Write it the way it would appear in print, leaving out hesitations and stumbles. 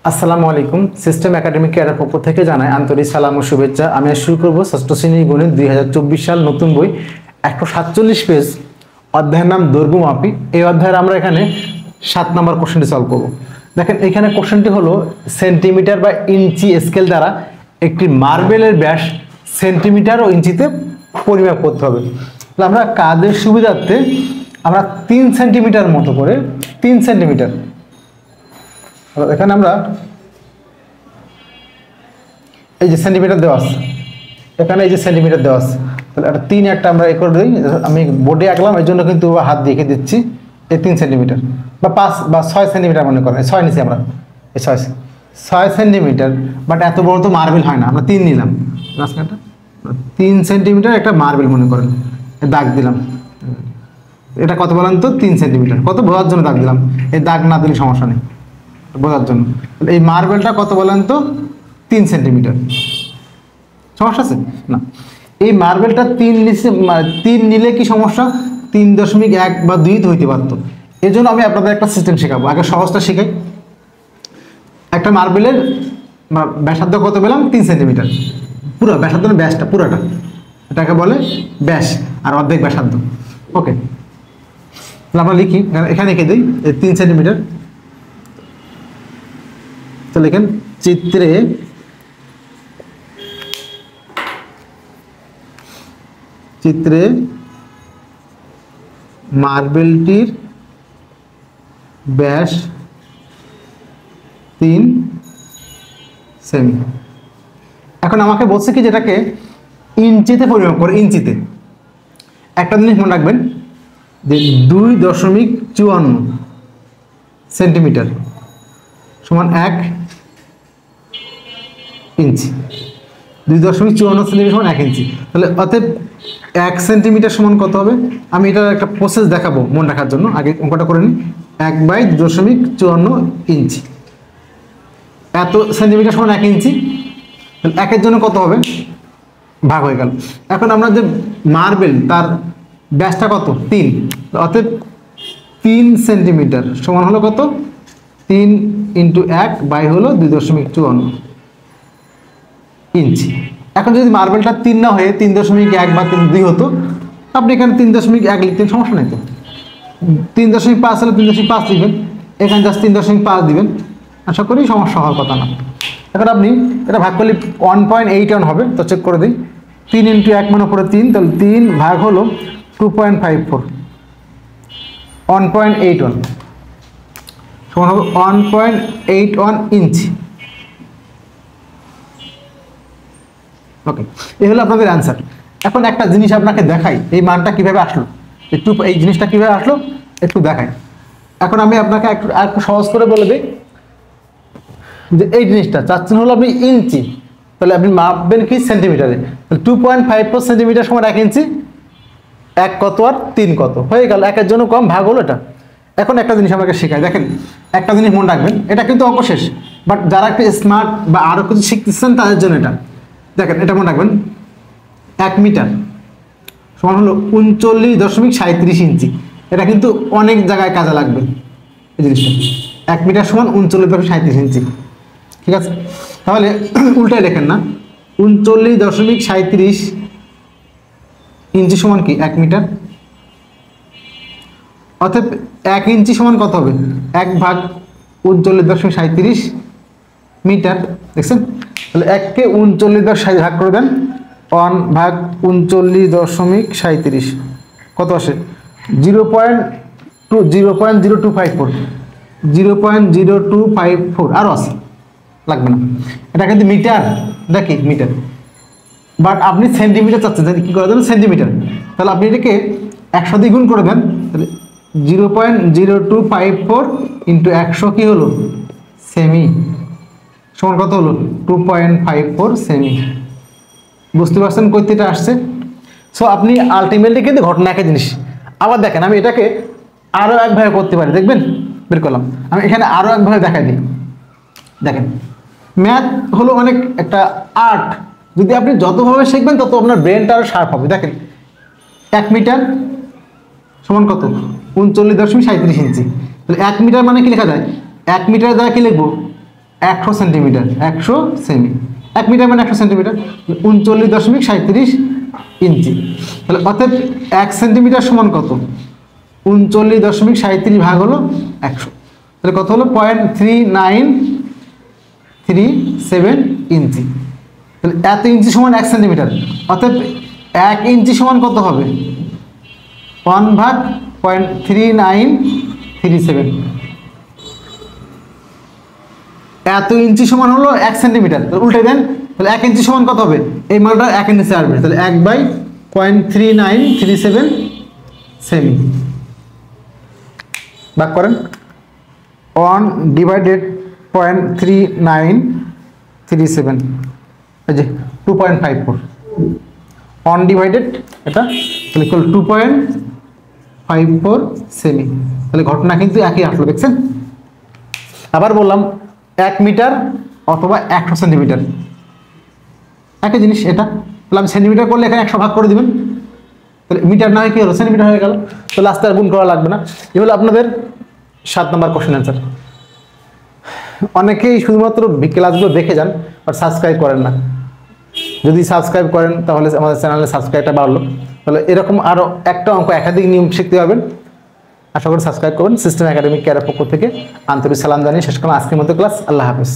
আসসালামু আলাইকুম। System academic কেয়ারের পক্ষ থেকে জানাই আন্তরিক সালাম ও শুভেচ্ছা। আমি শুরু করব ষষ্ঠ শ্রেণীর গণিত 2024 সাল নতুন বই 147 পেজ, অধ্যায়ের নাম দৈর্ঘ্য মাপি। এই অধ্যায়ের আমরা এখানে 7 নম্বর কোশ্চেনটি সলভ করব। দেখেন এখানে কোশ্চেনটি হলো সেন্টিমিটার বা ইঞ্চি স্কেল দ্বারা একটি মার্বেলের ব্যাস সেন্টিমিটার ও ইঞ্চিতে পরিমাপ করতে হবে। আমরা কাজের সুবিধার্থে আমরা 3 সেন্টিমিটার মতো করে 3 সেন্টিমিটার এখানে আমরা এই যে সেন্টিমিটার দেওয়া আছে, এখানে এই যে সেন্টিমিটার দেওয়া আছে, তাহলে একটা 3 একটা আমরা করে দিই। আমি বোর্ডে আঁকলাম, এর জন্য কিন্তু হাত দিয়ে দিচ্ছি। এই 3 সেন্টিমিটার বা 5 বা 6 সেন্টিমিটার মনে করেন, 6 নিছি আমরা, এই 6 সেন্টিমিটার। বাট এত বড় তো মার্বেল হয় না, আমরা 3 নিলাম। 3 সেন্টিমিটার একটা মার্বেল মনে করেন, দাগ দিলাম। এটা কত বলেন তো? 3 সেন্টিমিটার। কত বোঝার জন্য দাগ দিলাম, এই দাগ না দিলে সমস্যা নেই, বোঝার জন্য। এই মার্বেলটা কত বলেন তো? 3 সেন্টিমিটার। সমস্যা আছে না? এই মার্বেলটা 3 নিলে কি সমস্যা? 3.1 বা 2 তো হইতে পারতো। এই জন্য আমি আপনাদের একটা সিস্টেম শেখাবো। আগে সহজটা শেখাই। একটা মার্বেলের ব্যাসার্ধ কত পেলাম? 3 সেন্টিমিটার। পুরো ব্যাসার্ধ, ব্যাসটা পুরোটা, এটাকে বলে ব্যাস, আর অর্ধেক ব্যাসার্ধ। ওকে, আমরা লিখি, এখানে লিখে দিই 3 সেন্টিমিটার। তো লিখেন চিত্রে মার্বেলটির ব্যাস 3 সেমি। এখন আমাকে বলছে কি যেটাকে ইঞ্চিতে পরিমাপ করে। ইঞ্চিতে একটা জিনিস মনে রাখবেন যে 2.54 সেন্টিমিটার সমান 1 ইঞ্চি। 2.54 সেন্টিমিটার সমান 1 ইঞ্চি। তাহলে অতএব 1 সেন্টিমিটার সমান কত হবে? আমি এটার একটা প্রসেস দেখাবো মনে রাখার জন্য। আগে অঙ্কটা করে নিই। 1/2.54 ইঞ্চি, এত সেন্টিমিটার সমান 1 ইঞ্চি। তাহলে 1-এর জন্য কত হবে? ভাগ হয়ে গেল। এখন আমরা যে মার্বেল, তার ব্যাসটা কত? 3। অতএব 3 সেন্টিমিটার সমান হলো কত? 3 × 1 বাই হলো 2.54 ইঞ্চি। এখন যদি মার্বেলটা 3 না হয়ে 3.1 বা 2 হতো, আপনি এখানে 3.1 লিখতেন, সমস্যা নেই তো। 3.5 হলে 3.5 লিখবেন, এখানে জাস্ট 3.5 দিবেন। আশা করি সমস্যা হওয়ার কথা না। এখন আপনি এটা ভাগ করলে 1.81 হবে। তো চেক করে দিই। 3 × 1 মানে উপরে 3, তাহলে 3 ভাগ হলো 2.54, 1.81 সমান হবে 1.81 ইঞ্চি। ওকে, এই হলো আপনাদের অ্যান্সার। এখন একটা জিনিস আপনাকে দেখাই, এই মানটা কিভাবে আসলো, এই জিনিসটা কিভাবে আসলো একটু দেখাই। এখন আমি আপনাকে একটু সহজ করে বলে দিই যে এই জিনিসটা চাচ্ছেন হলো আপনি ইঞ্চি, তাহলে আপনি মাপবেন কি সেন্টিমিটারে। 2.54 সেন্টিমিটার সমান 1 ইঞ্চি। 1 কত আর 3 কত হয়ে গেল, 1-এর জন্য কম, ভাগ হলো এটা। এখন একটা জিনিস আমাকে শেখায়, দেখেন একটা জিনিস মনে রাখবেন, এটা কিন্তু অঙ্ক শেষ, বাট যারা একটু স্মার্ট বা আরো কিছু শিখতেছেন তাদের জন্য এটা। দেখেন এটা মনে রাখবেন, 1 মিটার সমান হলো 39.37 ইঞ্চি। এটা কিন্তু অনেক জায়গায় কাজে লাগবে এই জিনিসটা। 1 মিটার সমান 39.37 ইঞ্চি। ঠিক আছে, তাহলে উল্টায় লেখেন না, 39.37 ইঞ্চি সমান কি 1 মিটার। অতএব 1 ইঞ্চি সমান কত হবে? 1 ভাগ 39.37 মিটার। দেখছেন? তাহলে 1-কে 39.37 ভাগ করে দেন, 1 ভাগ 39.37 কত আসে? 0.0254, 0.0254 আরও আছে, লাগবে না। এটা কিন্তু মিটার, এটা কি মিটার, বাট আপনি সেন্টিমিটার চাচ্ছেন, কি করে দেন? সেন্টিমিটার। তাহলে আপনি এটাকে 100 দিয়ে গুণ করে দেন, তাহলে 0.0254 × 100 কি হলো? সেমি। সমান কত হলো? 2.54 সেমি। বুঝতে পারছেন কই থেকে আসছে? সো আপনি আলটিমেটলি কিন্তু ঘটনা একই জিনিস। আবার দেখেন, আমি এটাকে আরও একভাবে করতে পারি, দেখবেন? বের করলাম, আমি এখানে আরও একভাবে দেখাই দিই। দেখেন, ম্যাথ হলো অনেক একটা আর্ট। যদি আপনি যতভাবে শিখবেন তত আপনার ব্রেনটা আরও শার্প হবে। দেখেন 1 মিটার সমান কত? 39.37 ইঞ্চি। তাহলে 1 মিটার মানে কি লেখা যায়? 1 মিটার দ্বারা কি লিখবো? 100 সেন্টিমিটার, 100 সেমি, 1 মিটার মানে 100 সেন্টিমিটার, 39.37 ইঞ্চি। তাহলে অতএব 1 সেন্টিমিটার সমান কত? 39.37 ভাগ হলো 100, তাহলে কত হলো? 0.3937 ইঞ্চি। তাহলে এত ইঞ্চি সমান 1 সেন্টিমিটার, অতএব 1 ইঞ্চি সমান কত হবে? 1 ভাগ 0.3937। এত ইঞ্চি সমান হলো 1 সেন্টিমিটার, উল্টে দেন, তাহলে 1 ইঞ্চি সমান কত হবে? এই মানটা 1 এর নিচে আসবে, তাহলে 1/0.3937 সেমি। ভাগ করেন, 1/0.3937, এই যে 2.54, 1 ডিভাইডেড এটা, তাহলে ইকুয়াল 2.54 সেমি। তাহলে ঘটনা কিন্তু একই আসলো, দেখছেন? আবার বললাম 1 মিটার অথবা 100 সেন্টিমিটার, একই জিনিস এটা। তাহলে আমি সেন্টিমিটার করলে এখানে 100 ভাগ করে দিবেন, তাহলে মিটার না হয় কি হলো? সেন্টিমিটার হয়ে গেল। তো লাস্টে আর গুণ করা লাগবে না। এই হলো আপনাদের 7 নম্বর কোশ্চেন অ্যান্সার। অনেকেই শুধুমাত্র ক্লাসগুলো দেখে যান, আর সাবস্ক্রাইব করেন না। যদি সাবস্ক্রাইব করেন তাহলে আমাদের চ্যানেলে সাবস্ক্রাইবটা বাড়লো। তাহলে এরকম আরও একটা অঙ্ক একাধিক নিয়ম শিখতে পারবেন। আশা করি সাবস্ক্রাইব করবেন। সিস্টেম একাডেমিক কেয়ারের পক্ষ থেকে আন্তরিক সালাম জানিয়ে শেষ করলাম আজকের মতো ক্লাস। আল্লাহ হাফেজ।